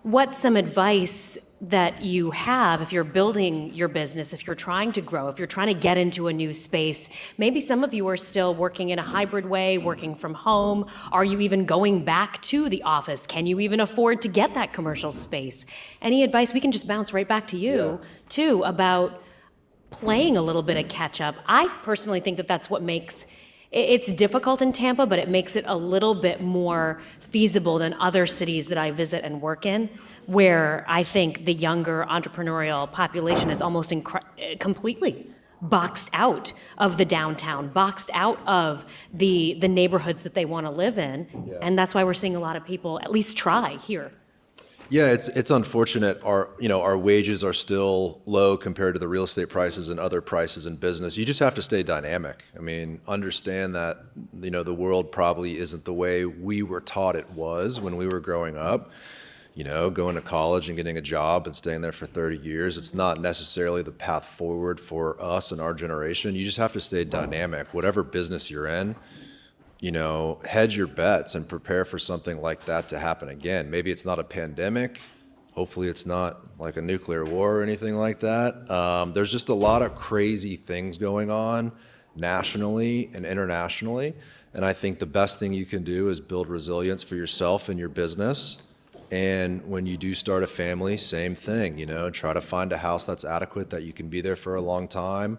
what's some advice that you have if you're building your business, if you're trying to grow, if you're trying to get into a new space? Maybe some of you are still working in a hybrid way, working from home. Are you even going back to the office? Can you even afford to get that commercial space? Any advice? We can just bounce right back to you, too, about playing a little bit of catch up. I personally think that that's what makes it's difficult in Tampa, but it makes it a little bit more feasible than other cities that I visit and work in, where I think the younger entrepreneurial population is almost completely boxed out of the downtown, boxed out of the neighborhoods that they want to live in. Yeah. And that's why we're seeing a lot of people at least try here. Yeah, it's unfortunate. Our wages are still low compared to the real estate prices and other prices in business. You just have to stay dynamic. I mean, understand that the world probably isn't the way we were taught it was when we were growing up. Going to college and getting a job and staying there for 30 years, it's not necessarily the path forward for us and our generation. You just have to stay dynamic. Whatever business you're in, hedge your bets and prepare for something like that to happen again. Maybe it's not a pandemic. Hopefully it's not like a nuclear war or anything like that. There's just a lot of crazy things going on nationally and internationally. And I think the best thing you can do is build resilience for yourself and your business. And when you do start a family, same thing, try to find a house that's adequate, that you can be there for a long time.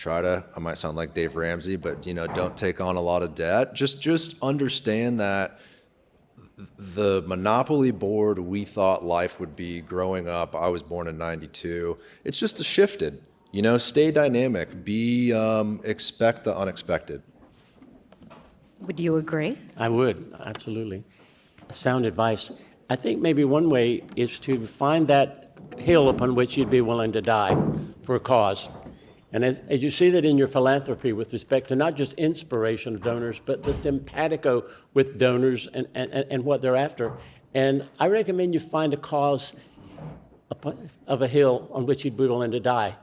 I might sound like Dave Ramsey, but don't take on a lot of debt. Just understand that the monopoly board we thought life would be growing up, I was born in 92, it's just shifted. Stay dynamic, expect the unexpected. Would you agree? I would, absolutely. Sound advice. I think maybe one way is to find that hill upon which you'd be willing to die for a cause. And as you see that in your philanthropy with respect to not just inspiration of donors, but the simpatico with donors and what they're after. And I recommend you find a cause of a hill on which you'd be willing to die.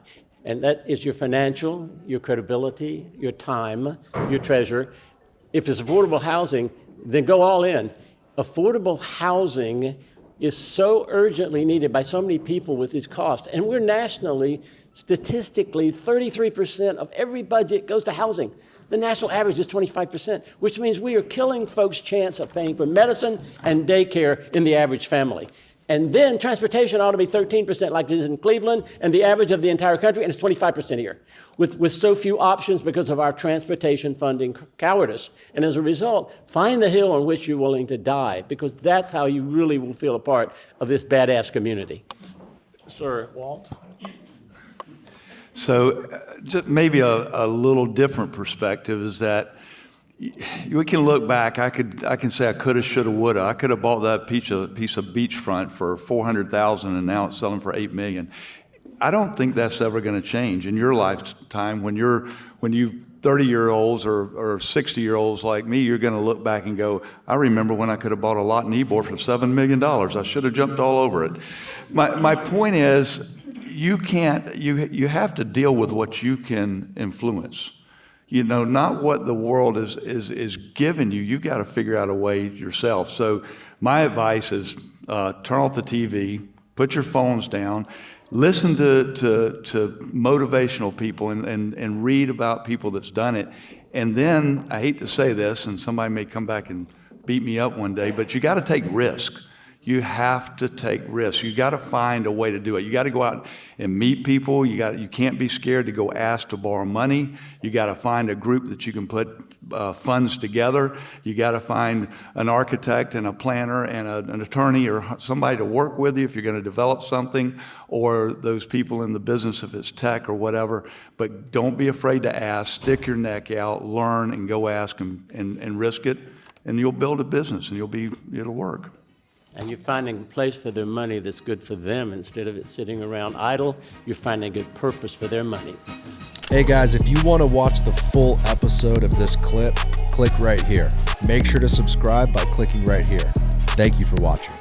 And that is your financial, your credibility, your time, your treasure. If it's affordable housing, then go all in. Affordable housing is so urgently needed by so many people with these costs. And we're nationally, statistically, 33% of every budget goes to housing. The national average is 25%, which means we are killing folks' chance of paying for medicine and daycare in the average family. And then transportation ought to be 13% like it is in Cleveland, and the average of the entire country, and it's 25% here, with so few options because of our transportation funding cowardice. And as a result, find the hill on which you're willing to die, because that's how you really will feel a part of this badass community. Sir, Walt? So just maybe a little different perspective is that we can look back. I can say I coulda, shoulda, woulda. I could have bought that piece of beachfront for $400,000 and now it's selling for $8 million. I don't think that's ever going to change in your lifetime. When you 30-year-olds or 60-year-olds like me, you're going to look back and go, I remember when I could have bought a lot in Ybor for $7 million. I should have jumped all over it. My point is, you have to deal with what you can influence. Not what the world is giving you. You got to figure out a way yourself. So my advice is turn off the TV, put your phones down, listen to motivational people and read about people that's done it. And then, I hate to say this, and somebody may come back and beat me up one day, but you got to take risk. You have to take risks. You got to find a way to do it. You got to go out and meet people. You can't be scared to go ask to borrow money. You got to find a group that you can put funds together. You got to find an architect and a planner and an attorney or somebody to work with you if you're going to develop something, or those people in the business if it's tech or whatever. But don't be afraid to ask. Stick your neck out, learn, and go ask and risk it, and you'll build a business and it'll work. And you're finding a place for their money that's good for them instead of it sitting around idle. You're finding a good purpose for their money. Hey guys, if you want to watch the full episode of this clip, click right here. Make sure to subscribe by clicking right here. Thank you for watching.